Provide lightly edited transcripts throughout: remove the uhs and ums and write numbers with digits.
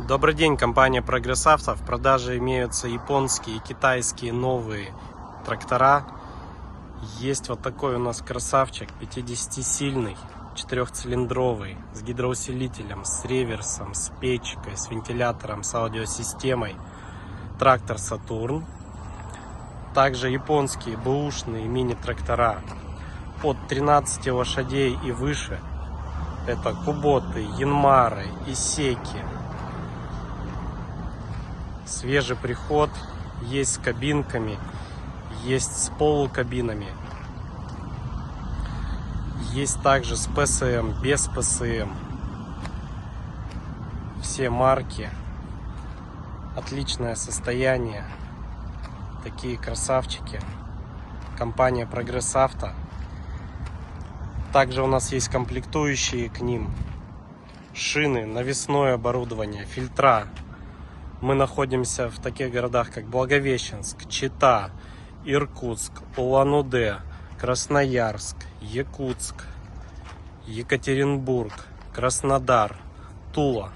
Добрый день, компания Прогресс Авто. В продаже имеются японские и китайские новые трактора. Есть вот такой у нас красавчик, 50-сильный, 4-цилиндровый, с гидроусилителем, с реверсом, с печкой, с вентилятором, с аудиосистемой. Трактор Сатурн. Также японские бэушные мини-трактора от 13 лошадей и выше. Это Куботы, Янмары, Исеки. Свежий приход, есть с кабинками, есть с полукабинами, есть также с ПСМ, без ПСМ. Все марки, отличное состояние, такие красавчики. Компания Прогресс Авто. Также у нас есть комплектующие к ним: шины, навесное оборудование, фильтра. Мы находимся в таких городах, как Благовещенск, Чита, Иркутск, Улан-Удэ, Красноярск, Якутск, Екатеринбург, Краснодар, Тула.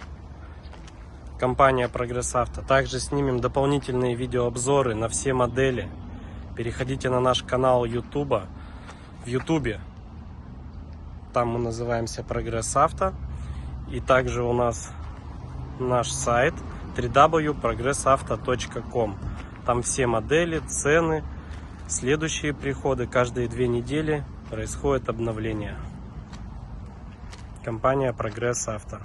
Компания Прогресс Авто. Также снимем дополнительные видеообзоры на все модели. Переходите на наш канал YouTube. В YouTube там мы называемся Прогресс Авто. И также у нас наш сайт www.progressauto.com. Там все модели, цены, следующие приходы. Каждые 2 недели происходит обновление. Компания Прогресс Авто.